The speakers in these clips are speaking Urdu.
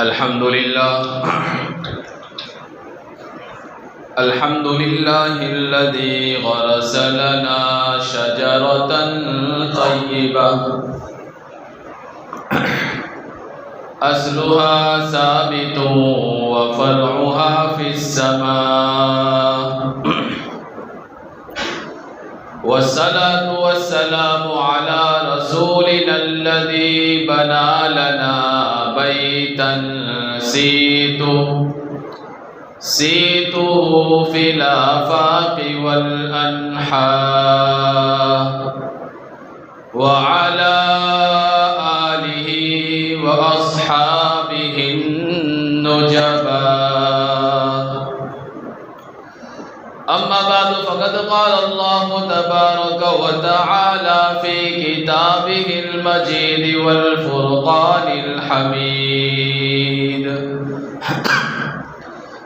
الحمد لله الذي غرس لنا شجرة طيبة أصلها ثابت وفرعها في السماء، والصلاة والسلام على رسولنا الذي بنى لنا بيتا سيته في الآفاق والأنحاء، وعلى آله وأصحابه النجباء. أما بعد فقد قال الله تبارك وتعالى في كتابه المجيد والفرقان الحميد: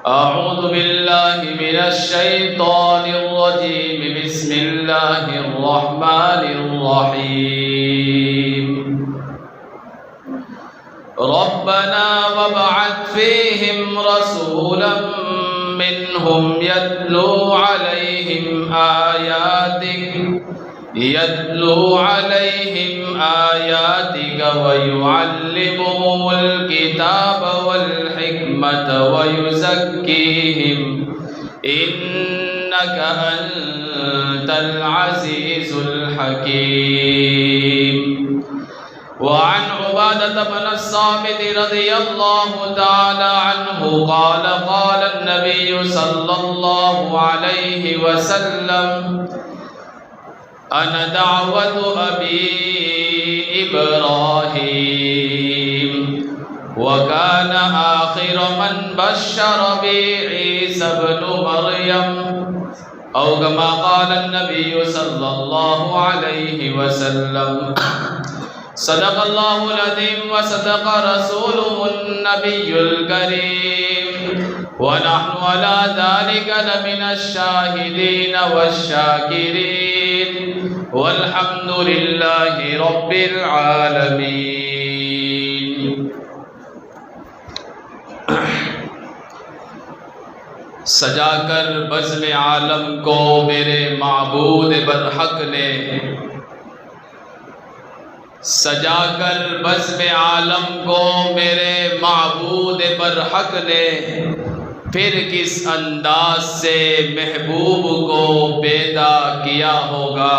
أعوذ بالله من الشيطان الرجيم. بسم الله الرحمن الرحيم. ربنا وابعث فيهم رسولا منهم يتلو عليهم آياتك ويعلمهم الكتاب والحكمة ويزكيهم إنك أنت العزيز الحكيم. وعن عبادة بن الصامت رضي الله تعالى عنه قال: قال النبي صلى الله عليه وسلم: أنا دعوة أبي إبراهيم، وكان آخر من بشر بي عيسى بن مريم، أو كما قال النبي صلى الله عليه وسلم. صدق الله العظيم وصدق رسوله النبي الكريم، ونحن على ذلك لمن الشاهدين والشاكرين، والحمد لله رب العالمين. سجا کر بزم عالم کو میرے معبود برحق نے، سجا کر بزم عالم کو میرے معبود برحق نے، پھر کس انداز سے محبوب کو پیدا کیا ہوگا.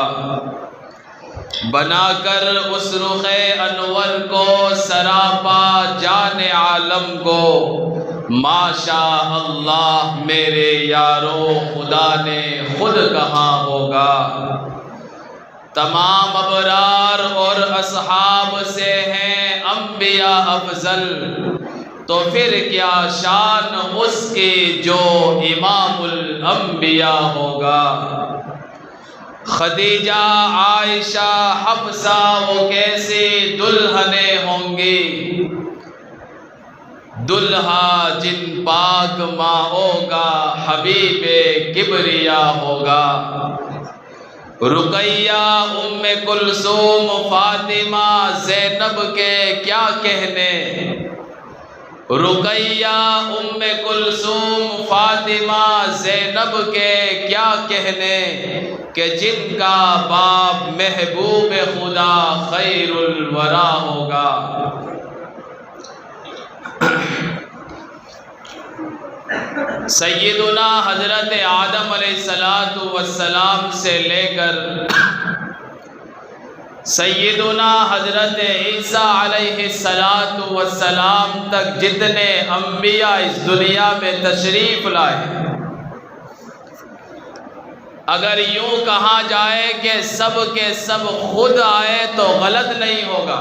بنا کر اس رخ انور کو سراپا جان عالم کو، ماشاء اللہ میرے یارو خدا نے خود کہا ہوگا. تمام ابرار اور اصحاب سے ہیں انبیاء افضل، تو پھر کیا شان اس کی جو امام الانبیاء ہوگا. خدیجہ، عائشہ، حفصہ وہ کیسی دلہنیں ہوں گی، دلہا جن پاک ماؤں کا حبیب کبریا ہوگا. رقیہ، ام کلثوم، فاطمہ، زینب کے کیا کہنے. رقیہ، ام کلثوم، فاطمہ، زینب کے کیا کہنے کہ جن کا باپ محبوب خدا خیر الورا ہوگا. سیدنا حضرت آدم علیہ السلام سے لے کر سیدنا حضرت عیسیٰ علیہ السلام تک جتنے انبیاء اس دنیا میں تشریف لائے، اگر یوں کہا جائے کہ سب کے سب خود آئے تو غلط نہیں ہوگا.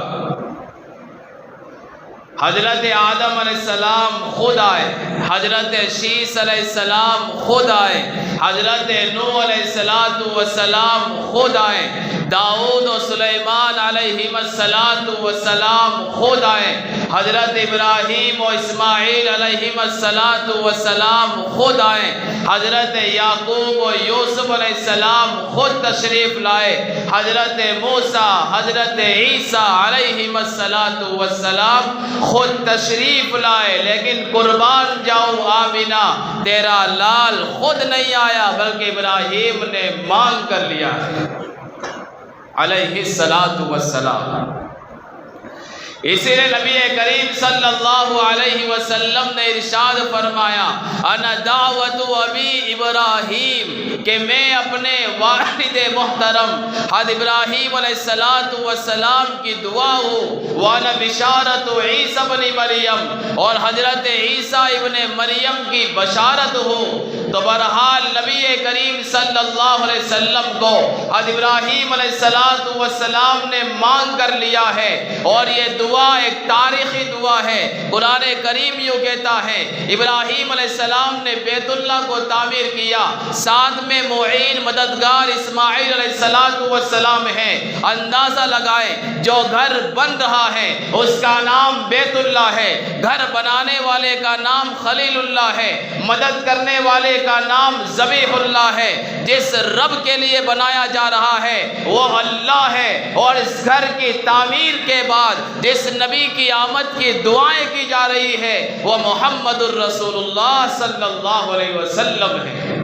حضرت آدم علیہ السلام خود آئے، حضرت شیس علیہ السلام خود آئے، حضرت نوح علیہ السلام خود آئے، داؤد و سلیمان علیہ السلام خود آئے، حضرت ابراہیم و اسماعیل علیہ السلام خود آئے، حضرت یعقوب و یوسف علیہ السلام خود تشریف لائے، حضرت موسیٰ، حضرت عیسیٰ علیہ السلام خود تشریف لائے، لیکن قربان جاؤ آمینہ، تیرا لال خود نہیں آیا بلکہ ابراہیم نے مانگ کر لیا ہے علیہ السلام۔ اسی لیے نبی کریم صلی اللہ علیہ وسلم نے ارشاد فرمایا انا دعوت ابی ابراہیم، کہ میں اپنے والد محترم حضرت ابراہیم علیہ السلام کی دعا ہوں، وانا بشارت عیسیٰ ابن مریم، اور حضرت عیسیٰ ابن مریم کی بشارت ہوں۔ تو بہرحال نبی کریم صلی اللہ علیہ وسلم کو حضرت ابراہیم علیہ السلام نے مانگ کر لیا ہے، اور یہ دعا ایک تاریخی دعا ہے۔ قرآن کریم یوں کہتا ہے ابراہیم علیہ السلام نے بیت اللہ کو تعمیر کیا، ساتھ میں معین مددگار اسماعیل علیہ السلام ہے۔ اندازہ لگائیں جو گھر بن رہا ہے اس کا نام بیت اللہ ہے، گھر بنانے والے کا نام خلیل اللہ ہے، مدد کرنے والے کا نام ذبیح اللہ ہے، جس رب کے لیے بنایا جا رہا ہے وہ اللہ ہے، اور اس گھر کی تعمیر کے بعد جس نبی کی آمد کی دعائیں کی جا رہی ہے وہ محمد الرسول اللہ صلی اللہ علیہ وسلم ہے۔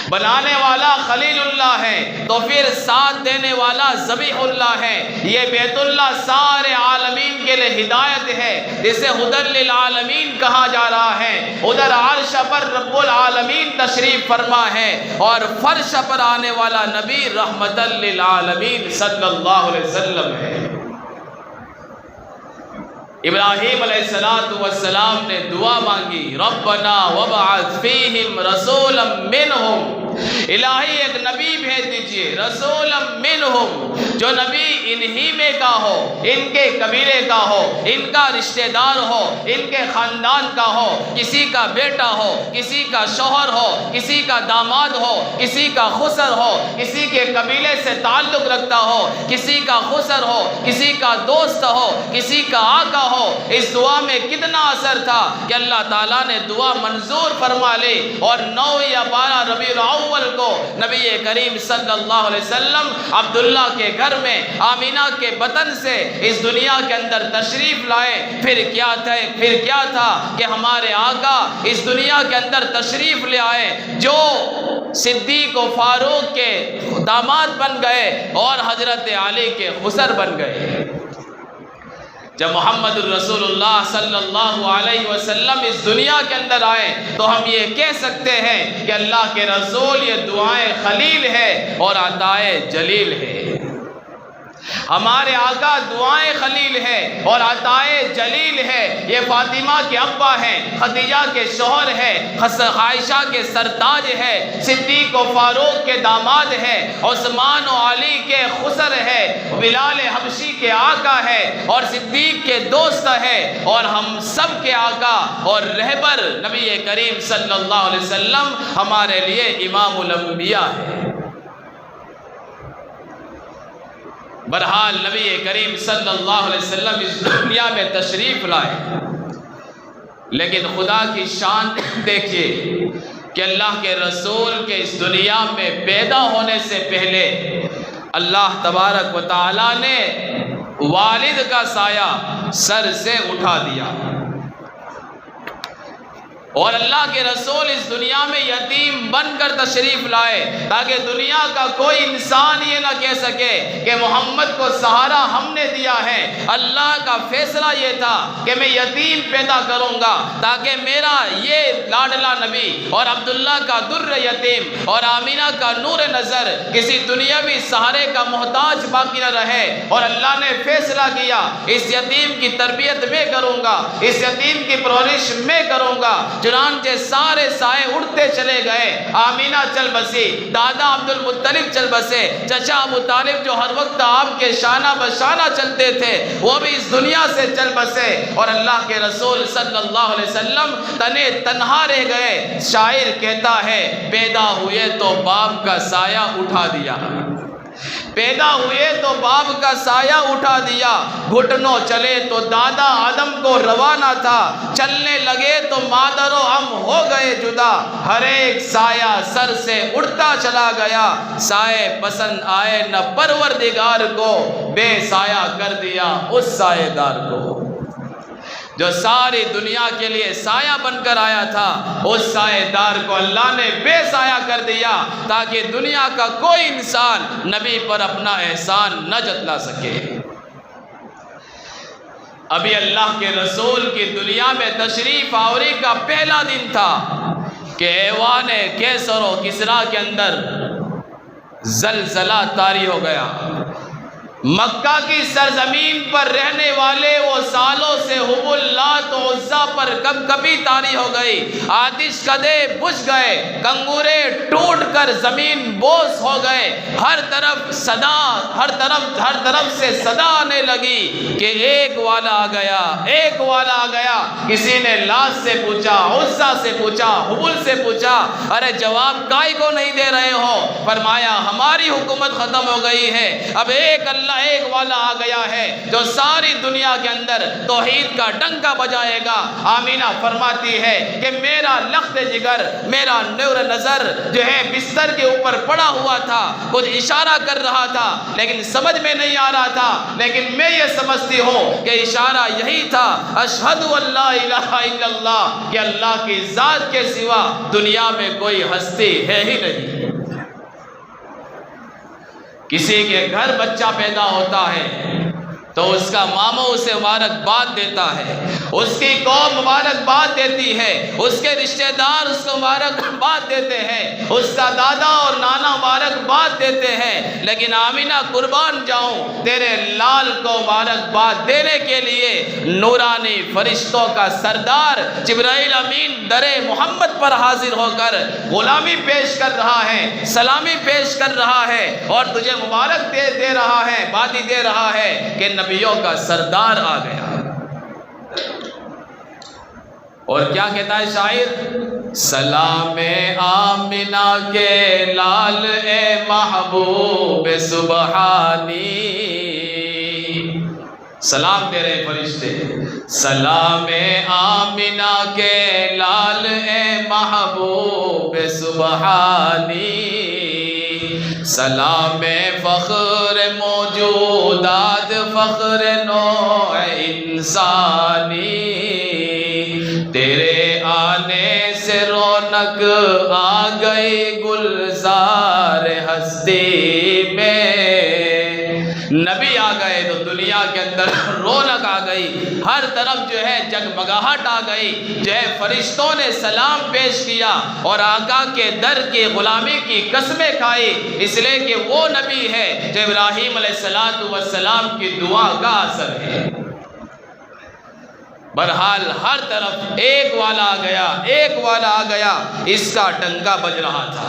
بنانے والا خلیل اللہ ہے تو پھر ساتھ دینے والا ذبیح اللہ ہے۔ یہ بیت اللہ سارے عالمین کے لیے ہدایت ہے، جسے ہدی للعالمین کہا جا رہا ہے۔ ادھر عرش پر رب العالمین تشریف فرما ہے، اور فرش پر آنے والا نبی رحمت للعالمین صلی اللہ علیہ وسلم ہے۔ ابراہیم علیہ السلام نے دعا مانگی ربنا وابعث فیہم رسولا منہم، الہی ایک نبی بھیج دیجئے رسولا منہم، جو نبی انہی میں کا ہو، ان کے قبیلے کا ہو، ان کا رشتہ دار ہو، ان کے خاندان کا ہو، کسی کا بیٹا ہو، کسی کا شوہر ہو، کسی کا داماد ہو، کسی کا خسر ہو، کسی کے قبیلے سے تعلق رکھتا ہو، کسی کا خسر ہو، کسی کا دوست ہو، کسی کا آقا ہو۔ اس دعا میں کتنا اثر تھا کہ اللہ تعالیٰ نے دعا منظور فرما لی، اور 9 یا 12 ربیع الاول کو نبی کریم صلی اللہ علیہ وسلم عبداللہ کے گھر میں آمینہ کے بطن سے اس دنیا کے اندر تشریف لائے۔ پھر کیا تھا کہ ہمارے آقا اس دنیا کے اندر تشریف لے آئے، جو صدیق و فاروق کے داماد بن گئے اور حضرت علی کے خسر بن گئے۔ جب محمد الرسول اللہ صلی اللہ علیہ وسلم اس دنیا کے اندر آئے تو ہم یہ کہہ سکتے ہیں کہ اللہ کے رسول یہ دعائیں خلیل ہے اور عطائے جلیل ہے۔ ہمارے آقا دعائیں خلیل ہے اور عطائے جلیل ہے۔ یہ فاطمہ کے ابا ہیں، خدیجہ کے شوہر ہے، عائشہ کے سرتاج ہے، صدیق و فاروق کے داماد ہے، عثمان و علی کے خسر ہے، بلال حبشی کے آقا ہے اور صدیق کے دوست ہے، اور ہم سب کے آقا اور رہبر نبی کریم صلی اللہ علیہ وسلم ہمارے لیے امام الانبیاء ہے۔ بہرحال نبی کریم صلی اللہ علیہ وسلم اس دنیا میں تشریف لائے، لیکن خدا کی شان دیکھیے کہ اللہ کے رسول کے اس دنیا میں پیدا ہونے سے پہلے اللہ تبارک و تعالیٰ نے والد کا سایہ سر سے اٹھا دیا، اور اللہ کے رسول اس دنیا میں یتیم بن کر تشریف لائے تاکہ دنیا کا کوئی انسان یہ نہ کہہ سکے کہ محمد کو سہارا ہم نے دیا ہے۔ اللہ کا فیصلہ یہ تھا کہ میں یتیم پیدا کروں گا تاکہ میرا یہ لاڈلا نبی اور عبداللہ کا در یتیم اور آمینہ کا نور نظر کسی دنیاوی سہارے کا محتاج باقی نہ رہے، اور اللہ نے فیصلہ کیا اس یتیم کی تربیت میں کروں گا، اس یتیم کی پرورش میں کروں گا، چنانچہ سارے سائے اڑتے چلے گئے، آمینہ چل بسی، دادا عبد المطلب چل بسے، چچا ابو طالب جو ہر وقت آپ کے شانہ بشانہ چلتے تھے وہ بھی اس دنیا سے چل بسے، اور اللہ کے رسول صلی اللہ علیہ وسلم تنے تنہا رہ گئے۔ شاعر کہتا ہے پیدا ہوئے تو باپ کا سایہ اٹھا دیا، پیدا ہوئے تو باپ کا سایہ اٹھا دیا، گھٹنوں چلے تو دادا آدم کو روانہ تھا، چلنے لگے تو مادر و ہم ہو گئے جدا، ہر ایک سایہ سر سے اڑتا چلا گیا، سائے پسند آئے نہ پروردگار کو، بے سایہ کر دیا اس سایہ دار کو۔ جو ساری دنیا کے لیے سایہ بن کر آیا تھا اس سایہ دار کو اللہ نے بے سایہ کر دیا، تاکہ دنیا کا کوئی انسان نبی پر اپنا احسان نہ جتلا سکے۔ ابھی اللہ کے رسول کی دنیا میں تشریف آوری کا پہلا دن تھا کہ ایوان کیسر و کسریٰ کے اندر زلزلہ طاری ہو گیا۔ مکہ کی سرزمین پر رہنے والے وہ سالوں سے حبل لات و عزا پر کب کبھی طاری ہو گئی، آتش کدے بجھ گئے، کنگورے ٹوٹ کر زمین بوس ہو گئے، ہر طرف سے صدا آنے لگی کہ ایک والا آ گیا، ایک والا آ گیا۔ کسی نے لات سے پوچھا، عزا سے پوچھا، حبل سے پوچھا، ارے جواب کائی کو نہیں دے رہے ہو؟ فرمایا ہماری حکومت ختم ہو گئی ہے، اب ایک والا آ گیا ہے جو ساری دنیا کے اندر توحید کا ڈنکا بجائے گا۔ آمینہ فرماتی ہے کہ میرا لخت جگر، میرا نور نظر جو ہے بستر کے اوپر پڑا ہوا تھا، کچھ اشارہ کر رہا تھا لیکن سمجھ میں نہیں آ رہا تھا، لیکن میں یہ سمجھتی ہوں کہ اشارہ یہی تھا، اشہد ان لا الہ الا اللہ، کہ اللہ کی ذات کے سوا دنیا میں کوئی ہستی ہے ہی نہیں۔ کسی کے گھر بچہ پیدا ہوتا ہے تو اس کا ماموں اسے مبارکباد دیتا ہے، اس کی قوم مبارکباد دیتی ہے، اس کے رشتہ دار اس کو مبارکباد دیتے ہیں، اس کا دادا اور نانا مبارکباد دیتے ہیں، لیکن آمینہ قربان جاؤں تیرے لال کو مبارکباد دینے کے لیے نورانی فرشتوں کا سردار جبرائیل امین در محمد پر حاضر ہو کر غلامی پیش کر رہا ہے، سلامی پیش کر رہا ہے، اور تجھے مبارک دے رہا ہے، بادی دے رہا ہے کہ نبیوں کا سردار آ گیا۔ اور کیا کہتا ہے شاعر؟ سلام آمنہ کے لال اے محبوب سبحانی، سلام دے رہے فرشتے، سلام آمنہ کے لال اے محبوب سبحانی، سلام فخر موجودات فخر نوع انسانی، تیرے آنے سے رونق آ گئی گلزار ہستی میں، نبی آ گئے تو دنیا کے اندر رونق آ گئی، ہر طرف جو ہے جگمگاہٹ آ گئی، جو ہے فرشتوں نے سلام پیش کیا اور آقا کے در کی غلامی کی قسمیں کھائی، اس لیے کہ وہ نبی ہے جو ابراہیم علیہ السلام کی دعا کا اثر ہے۔ بہرحال ہر طرف ایک والا آ گیا، ایک والا آ گیا، اس کا ڈنکا بج رہا تھا،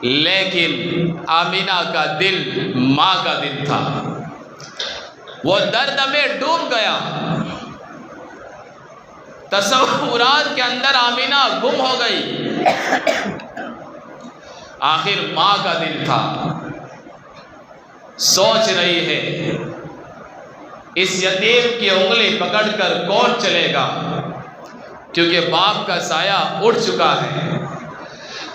لیکن آمینہ کا دل ماں کا دل تھا، وہ درد میں ڈوب گیا، تصورات کے اندر آمینہ گم ہو گئی، آخر ماں کا دل تھا، سوچ رہی ہے اس یتیم کی انگلی پکڑ کر کون چلے گا، کیونکہ باپ کا سایہ اٹھ چکا ہے۔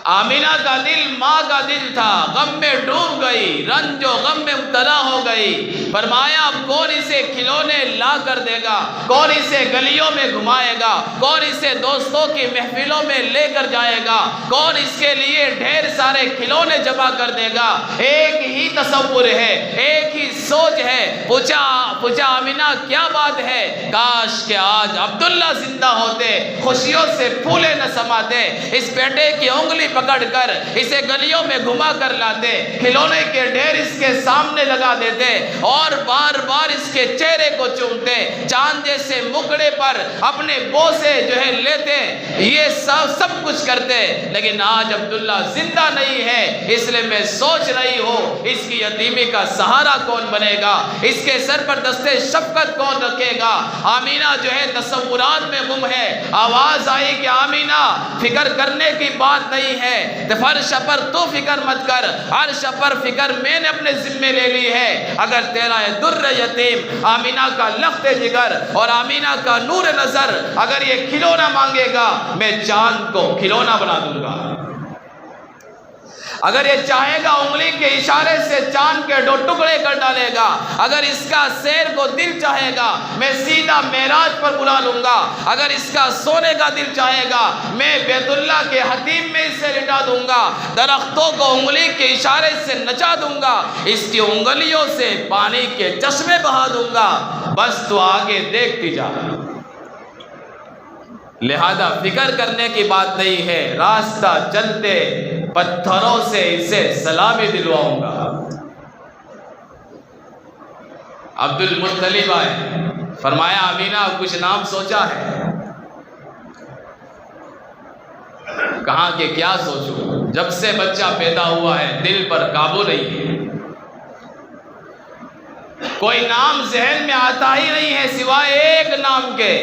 آمینہ کا دل ماں کا دل تھا، غم میں ڈوب گئی، رنج و غم میں مبتلا ہو گئی، فرمایا اب کون اسے کھلونے لا کر دے گا، کون اسے گلیوں میں گھمائے گا، کون اسے دوستوں کی محفلوں میں لے کر جائے گا، کون اس کے لیے ڈھیر سارے کھلونے جمع کر دے گا۔ ایک ہی تصور ہے، ایک ہی سوچ ہے۔ پوچھا آمینہ کیا بات ہے؟ کاش کہ آج عبداللہ زندہ ہوتے، خوشیوں سے پھولے نہ سماتے، اس بیٹے کی انگلی پکڑ کر اسے گلیوں میں گھما کر لاتے، کھلونے کے ڈھیر اس کے سامنے لگا دیتے اور بار بار اس کے چہرے کو چومتے، چاند جیسے مکڑے پر اپنے بوسے جو ہے لیتے، یہ سب کچھ کرتے۔ لیکن آج عبداللہ زندہ نہیں ہے، اس لیے میں سوچ رہی ہوں اس کی یتیمی کا سہارا کون بنے گا، اس کے سر پر دستے شفقت کون رکھے گا۔ آمینہ جو ہے تصورات میں گم ہے۔ آواز آئی کہ آمینہ فکر کرنے کی بات نہیں ہے، فرش پر تو فکر مت کر، عرش پر فکر میں نے اپنے ذمے لے لی ہے۔ اگر تیرا در یتیم آمینہ کا لخت جگر اور آمینہ کا نور نظر اگر یہ کھلونا مانگے گا، میں چاند کو کھلونا بنا دوں گا۔ اگر یہ چاہے گا انگلی کے اشارے سے چاند کے 2 ٹکڑے کر ڈالے گا۔ اگر اس کا سیر کو دل چاہے گا، میں سیدھا معراج پر بلا لوں گا۔ اگر اس کا سونے کا دل چاہے گا، میں بیت اللہ کے حتیم میں اسے لٹا دوں گا، درختوں کو انگلی کے اشارے سے نچا دوں گا، اس کی انگلیوں سے پانی کے چشمے بہا دوں گا۔ بس تو آگے دیکھتی جا۔ لہذا فکر کرنے کی بات نہیں ہے، راستہ چلتے پتھروں سے اسے سلامی دلواؤں گا۔ عبد المطلب آئے، فرمایا آمینہ کچھ نام سوچا ہے؟ کہا کہ کیا سوچوں، جب سے بچہ پیدا ہوا ہے دل پر قابو نہیں ہے، کوئی نام ذہن میں آتا ہی نہیں ہے سوائے ایک نام کے۔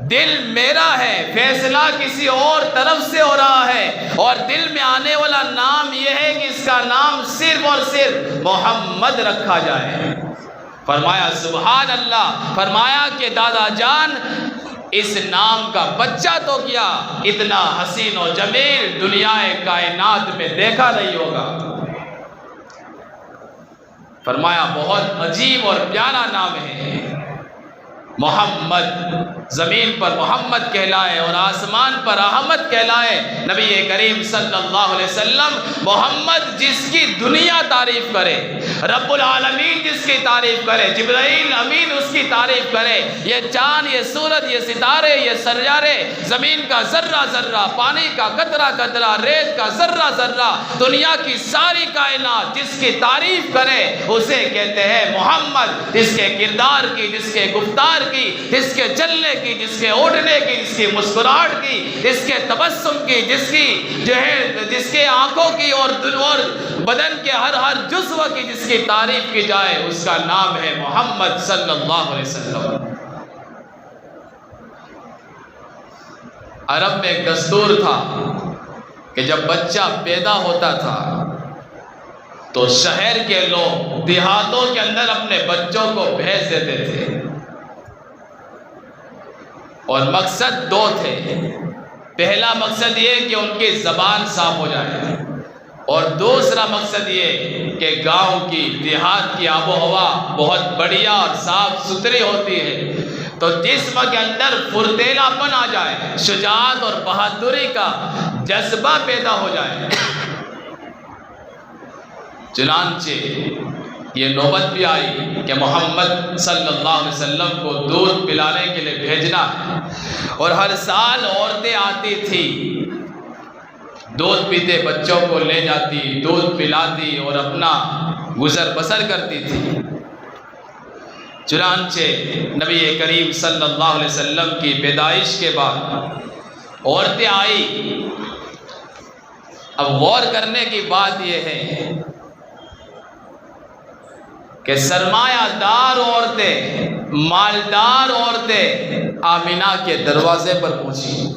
دل میرا ہے، فیصلہ کسی اور طرف سے ہو رہا ہے، اور دل میں آنے والا نام یہ ہے کہ اس کا نام صرف اور صرف محمد رکھا جائے۔ فرمایا سبحان اللہ، فرمایا کہ دادا جان اس نام کا بچہ تو کیا اتنا حسین و جمیل دنیا کائنات میں دیکھا نہیں ہوگا۔ فرمایا بہت عجیب اور پیارا نام ہے محمد، زمین پر محمد کہلائے اور آسمان پر احمد کہلائے۔ نبی کریم صلی اللہ علیہ وسلم محمد جس کی دنیا تعریف کرے، رب العالمین جس کی تعریف کرے، جبرائیل امین اس کی تعریف کرے، یہ چاند، یہ سورج، یہ ستارے، یہ سیارے، زمین کا ذرہ ذرہ، پانی کا قطرہ قطرہ، ریت کا ذرہ ذرہ، دنیا کی ساری کائنات جس کی تعریف کرے اسے کہتے ہیں محمد۔ جس کے کردار کی، جس کے گفتار کی، جس کے چلنے کی، جس کے اٹھنے کی، جس کی مسکراہٹ کی، جس کے تبسم کی، جس کی جو ہے جس کے آنکھوں کی اور بدن کے ہر جزو کی جس کی تعریف کی جائے، اس کا نام ہے محمد صلی اللہ علیہ وسلم۔ عرب میں ایک دستور تھا کہ جب بچہ پیدا ہوتا تھا تو شہر کے لوگ دیہاتوں کے اندر اپنے بچوں کو بھیج دیتے تھے، اور مقصد 2 تھے۔ پہلا مقصد یہ کہ ان کی زبان صاف ہو جائے، اور دوسرا مقصد یہ کہ گاؤں کی، دیہات کی آب و ہوا بہت بڑھیا اور صاف ستھری ہوتی ہے، تو جسم کے اندر پھرتیلا پن آ جائے، شجاعت اور بہادری کا جذبہ پیدا ہو جائے۔ چنانچہ یہ نوبت بھی آئی کہ محمد صلی اللہ علیہ وسلم کو دودھ پلانے کے لیے بھیجنا ہے، اور ہر سال عورتیں آتی تھی، دودھ پیتے بچوں کو لے جاتی، دودھ پلاتی اور اپنا گزر بسر کرتی تھی۔ چنانچہ نبی کریم صلی اللہ علیہ وسلم کی پیدائش کے بعد عورتیں آئی۔ اب غور کرنے کی بات یہ ہے کہ سرمایہ دار عورتیں، مالدار عورتیں آمینہ کے دروازے پر پہنچی،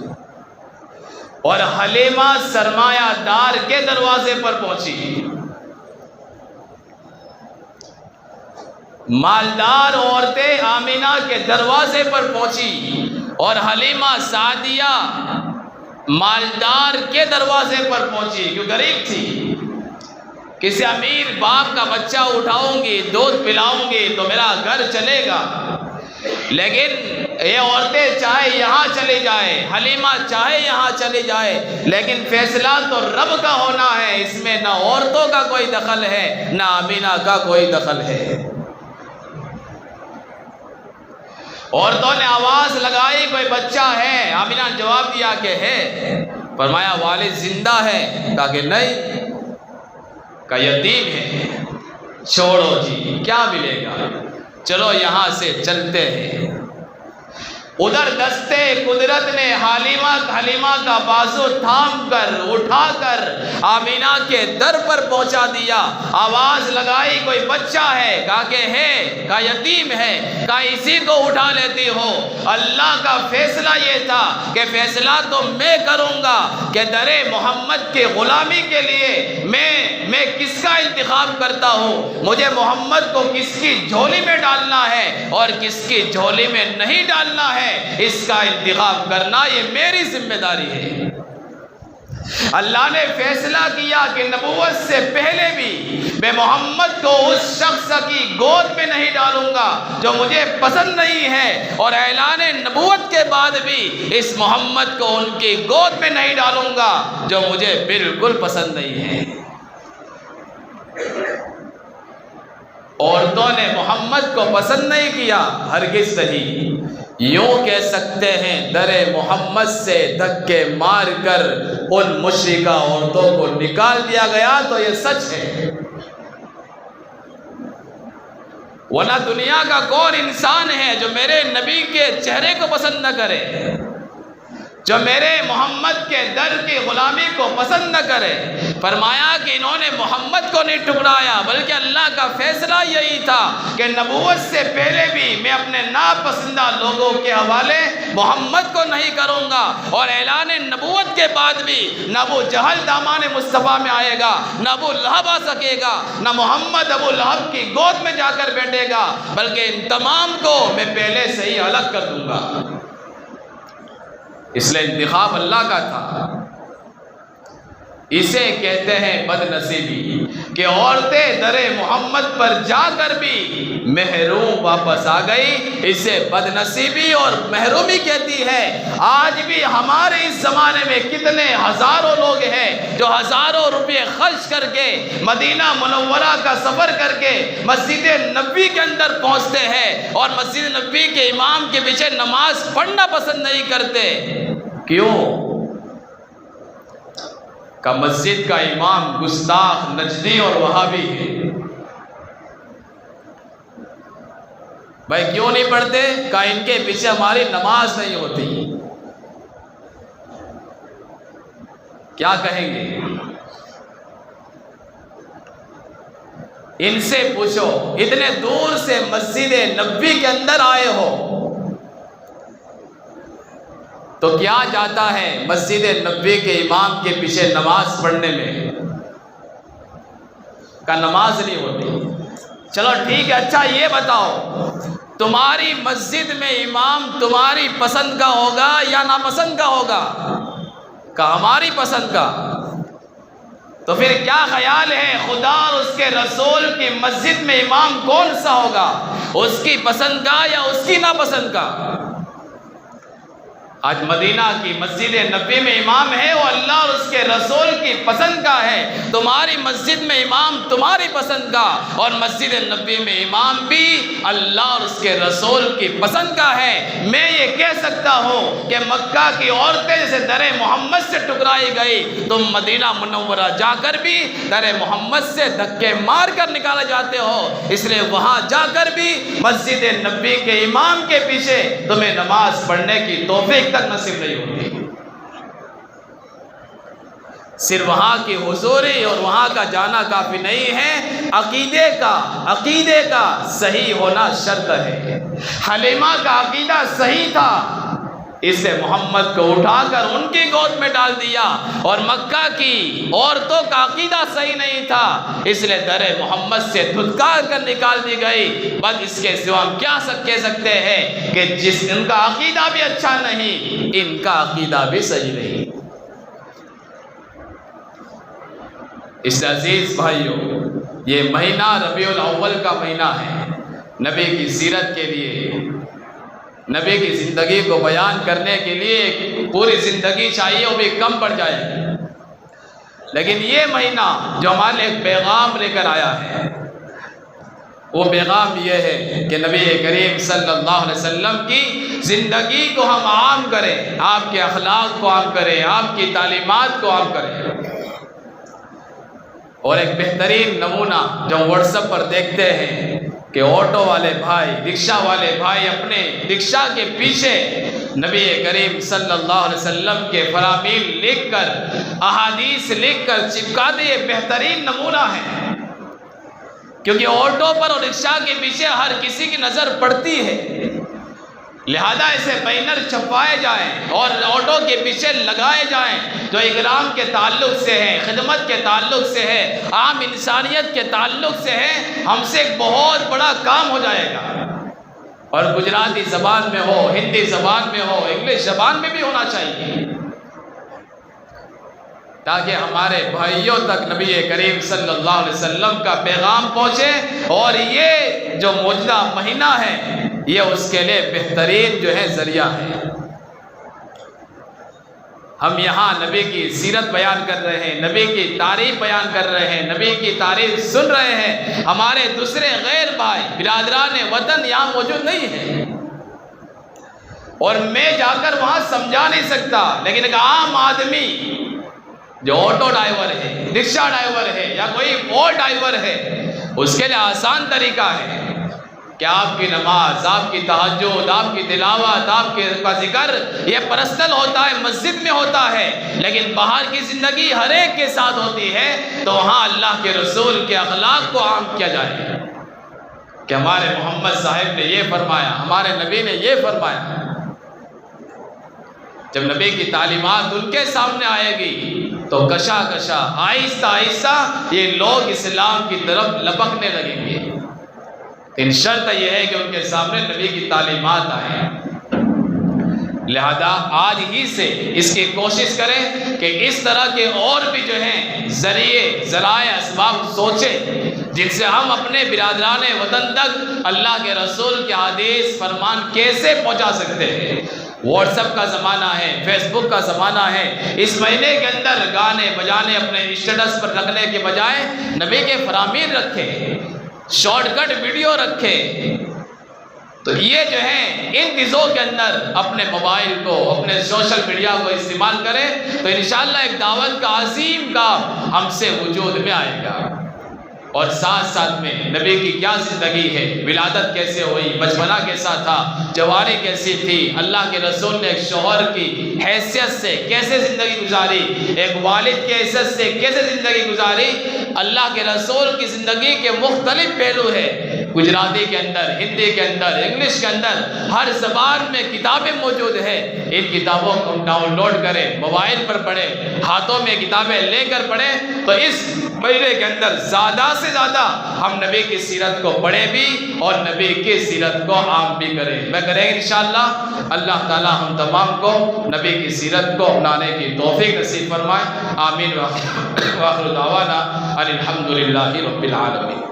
اور حلیمہ سرمایہ دار کے دروازے پر پہنچی۔ مالدار عورتیں آمینہ کے دروازے پر پہنچی، اور حلیمہ سعدیہ مالدار کے دروازے پر پہنچی، کیوں غریب تھی۔ کسی امیر باپ کا بچہ اٹھاؤں گی، دودھ پلاؤں گی تو میرا گھر چلے گا، لیکن یہ عورتیں چاہے یہاں چلی جائے، حلیمہ چاہے یہاں چلی جائے، لیکن فیصلہ تو رب کا ہونا ہے، اس میں نہ عورتوں کا کوئی دخل ہے نہ آمینہ کا کوئی دخل ہے۔ عورتوں نے آواز لگائی کوئی بچہ ہے، آمینہ نے جواب دیا کہ ہے۔ فرمایا والد زندہ ہے؟ کہا کہ نہیں، کہا یتیم ہے۔ چھوڑو جی کیا ملے گا، چلو یہاں سے چلتے ہیں۔ ادھر دستے قدرت نے حلیمہ کا بازو تھام کر اٹھا کر آمینہ کے در پر پہنچا دیا۔ آواز لگائی کوئی بچہ ہے؟ کہا کہ ہے۔ کہا یتیم ہے؟ کہا اسی کو اٹھا لیتی ہو۔ اللہ کا فیصلہ یہ تھا کہ فیصلہ تو میں کروں گا کہ در محمد کی غلامی کے لیے میں کس کا انتخاب کرتا ہوں، مجھے محمد کو کس کی جھولی میں ڈالنا ہے اور کس کی جھولی میں نہیں ڈالنا ہے، اس کا انتخاب کرنا یہ میری ذمہ داری ہے۔ اللہ نے فیصلہ کیا کہ نبوت سے پہلے بھی میں محمد کو اس شخص کی گود میں نہیں ڈالوں گا جو مجھے پسند نہیں ہے، اور اعلان نبوت کے بعد بھی اس محمد کو ان کی گود میں نہیں ڈالوں گا جو مجھے بالکل پسند نہیں ہے۔ عورتوں نے محمد کو پسند نہیں کیا؟ ہرگز نہیں۔ یوں کہہ سکتے ہیں در محمد سے دھکے مار کر ان مشرکہ عورتوں کو نکال دیا گیا تو یہ سچ ہے، ورنہ دنیا کا کون انسان ہے جو میرے نبی کے چہرے کو پسند نہ کرے، جو میرے محمد کے در کی غلامی کو پسند نہ کرے۔ فرمایا کہ انہوں نے محمد کو نہیں ٹکرایا، بلکہ اللہ کا فیصلہ یہی تھا کہ نبوت سے پہلے بھی میں اپنے ناپسندہ لوگوں کے حوالے محمد کو نہیں کروں گا، اور اعلان نبوت کے بعد بھی نہ ابو جہل دامان مصطفیٰ میں آئے گا، نہ ابو لہب آ سکے گا، نہ محمد ابو لہب کی گود میں جا کر بیٹھے گا، بلکہ ان تمام کو میں پہلے سے ہی الگ کر دوں گا۔ اس لیے انتخاب اللہ کا تھا۔ اسے کہتے ہیں بد نصیبی کہ عورتیں در محمد پر جا کر بھی محروم واپس آ گئی، اسے بد نصیبی اور محرومی کہتی ہے۔ آج بھی ہمارے اس زمانے میں کتنے ہزاروں لوگ ہیں جو ہزاروں روپے خرچ کر کے مدینہ منورہ کا سفر کر کے مسجد نبوی کے اندر پہنچتے ہیں اور مسجد نبوی کے امام کے پیچھے نماز پڑھنا پسند نہیں کرتے۔ کیوں؟ کہ مسجد کا امام گستاخ، نجدی اور وہابی ہے۔ بھائی کیوں نہیں پڑھتے؟ کہ ان کے پیچھے ہماری نماز نہیں ہوتی۔ کیا کہیں گے؟ ان سے پوچھو، اتنے دور سے مسجد نبوی کے اندر آئے ہو تو کیا جاتا ہے مسجد نبوی کے امام کے پیچھے نماز پڑھنے میں؟ کا نماز نہیں ہوتی۔ چلو ٹھیک ہے، اچھا یہ بتاؤ تمہاری مسجد میں امام تمہاری پسند کا ہوگا یا ناپسند کا ہوگا؟ کہ ہماری پسند کا۔ تو پھر کیا خیال ہے خدا اور اس کے رسول کی مسجد میں امام کون سا ہوگا، اس کی پسند کا یا اس کی ناپسند کا؟ آج مدینہ کی مسجد نبوی میں امام ہے وہ اللہ اور اس کے رسول کی پسند کا ہے۔ تمہاری مسجد میں امام تمہاری پسند کا، اور مسجد نبوی میں امام بھی اللہ اور اس کے رسول کی پسند کا ہے۔ میں یہ کہہ سکتا ہوں کہ مکہ کی عورتیں جیسے در محمد سے ٹکرائی گئی، تم مدینہ منورہ جا کر بھی در محمد سے دھکے مار کر نکالے جاتے ہو، اس لیے وہاں جا کر بھی مسجد نبوی کے امام کے پیچھے تمہیں نماز پڑھنے کی توفیق تک نصیب نہیں ہوتی۔ صرف وہاں کی حضوری اور وہاں کا جانا کافی نہیں ہے، عقیدے کا صحیح ہونا شرط ہے۔ حلیمہ کا عقیدہ صحیح تھا، اسے محمد کو اٹھا کر ان کی گود میں ڈال دیا، اور مکہ کی عورتوں کا عقیدہ صحیح نہیں تھا، اس لیے در محمد سے دھتکار کر نکال دی گئی۔ بس اس کے سوا ہم کیا کہہ سکتے ہیں کہ جس ان کا عقیدہ بھی اچھا نہیں، ان کا عقیدہ بھی صحیح نہیں۔ اس عزیز بھائیوں، یہ مہینہ ربیع الاول کا مہینہ ہے، نبی کی سیرت کے لیے، نبی کی زندگی کو بیان کرنے کے لیے پوری زندگی چاہیے، وہ بھی کم پڑ جائے، لیکن یہ مہینہ جو ہمارے ایک پیغام لے کر آیا ہے، وہ پیغام یہ ہے کہ نبی کریم صلی اللہ علیہ وسلم کی زندگی کو ہم عام کریں، آپ کے اخلاق کو عام کریں، آپ کی تعلیمات کو عام کریں۔ اور ایک بہترین نمونہ جو واٹس ایپ پر دیکھتے ہیں کہ آٹو والے بھائی، رکشہ والے بھائی اپنے رکشہ کے پیچھے نبی کریم صلی اللہ علیہ وسلم کے فرامین لکھ کر، احادیث لکھ کر چپکاتے، یہ بہترین نمونہ ہے، کیونکہ آٹو پر اور رکشہ کے پیچھے ہر کسی کی نظر پڑتی ہے، لہذا اسے بینر چھپوائے جائیں اور آٹو کے پیچھے لگائے جائیں جو اکرام کے تعلق سے ہے، خدمت کے تعلق سے ہے، عام انسانیت کے تعلق سے ہے، ہم سے ایک بہت بڑا کام ہو جائے گا۔ اور گجراتی زبان میں ہو، ہندی زبان میں ہو، انگلش زبان میں بھی ہونا چاہیے، تاکہ ہمارے بھائیوں تک نبی کریم صلی اللہ علیہ وسلم کا پیغام پہنچے، اور یہ جو موجودہ مہینہ ہے یہ اس کے لیے بہترین جو ہے ذریعہ ہے۔ ہم یہاں نبی کی سیرت بیان کر رہے ہیں، نبی کی تعریف بیان کر رہے ہیں، نبی کی تعریف سن رہے ہیں، ہمارے دوسرے غیر بھائی برادران وطن یہاں موجود نہیں ہیں، اور میں جا کر وہاں سمجھا نہیں سکتا، لیکن ایک عام آدمی جو آٹو ڈرائیور ہے، رکشہ ڈرائیور ہے، یا کوئی اور ڈرائیور ہے، اس کے لیے آسان طریقہ ہے کہ آپ کی نماز، آپ کی تہجد، آپ کی تلاوت، آپ کا ذکر یہ پرسنل ہوتا ہے، مسجد میں ہوتا ہے، لیکن باہر کی زندگی ہر ایک کے ساتھ ہوتی ہے، تو وہاں اللہ کے رسول کے اخلاق کو عام کیا جائے کہ ہمارے محمد صاحب نے یہ فرمایا، ہمارے نبی نے یہ فرمایا۔ جب نبی کی تعلیمات ان کے سامنے آئے گی تو کشا کشا آہستہ آہستہ یہ لوگ اسلام کی طرف لپکنے لگیں گے، ان شرط یہ ہے کہ ان کے سامنے نبی کی تعلیمات آئیں۔ لہذا آج ہی سے اس کی کوشش کریں کہ اس طرح کے اور بھی جو ہیں ذرائع اسباب سوچیں، جن سے ہم اپنے برادران وطن تک اللہ کے رسول کے حدیث فرمان کیسے پہنچا سکتے ہیں۔ واٹس ایپ کا زمانہ ہے، فیس بک کا زمانہ ہے، اس مہینے کے اندر گانے بجانے اپنے اسٹیٹس پر رکھنے کے بجائے نبی کے فرامین رکھیں، شارٹ کٹ ویڈیو رکھے، تو یہ جو ہے ان چیزوں کے اندر اپنے موبائل کو، اپنے سوشل میڈیا کو استعمال کریں، تو انشاءاللہ ایک دعوت کا عظیم کام ہم سے وجود میں آئے گا۔ اور ساتھ ساتھ میں نبی کی کیا زندگی ہے، ولادت کیسے ہوئی، بچپنا کیسا تھا، جوانی کیسی تھی، اللہ کے رسول نے ایک شوہر کی حیثیت سے کیسے زندگی گزاری، ایک والد کی حیثیت سے کیسے زندگی گزاری۔ اللہ کے رسول کی زندگی کے مختلف پہلو ہے، گجراتی کے اندر، ہندی کے اندر، انگلش کے اندر، ہر زبان میں کتابیں موجود ہیں۔ ان کتابوں کو ڈاؤن لوڈ کریں، موبائل پر پڑھیں، ہاتھوں میں کتابیں لے کر پڑھیں، تو اس مہینے کے اندر زیادہ سے زیادہ ہم نبی کی سیرت کو پڑھیں بھی اور نبی کی سیرت کو عام بھی کریں۔ میں کریں گے انشاءاللہ۔ اللہ تعالی ہم تمام کو نبی کی سیرت کو اپنانے کی توفیق نصیب فرمائے۔ آمین۔ وآخر دعوانا ان الحمد للہ رب العالمین۔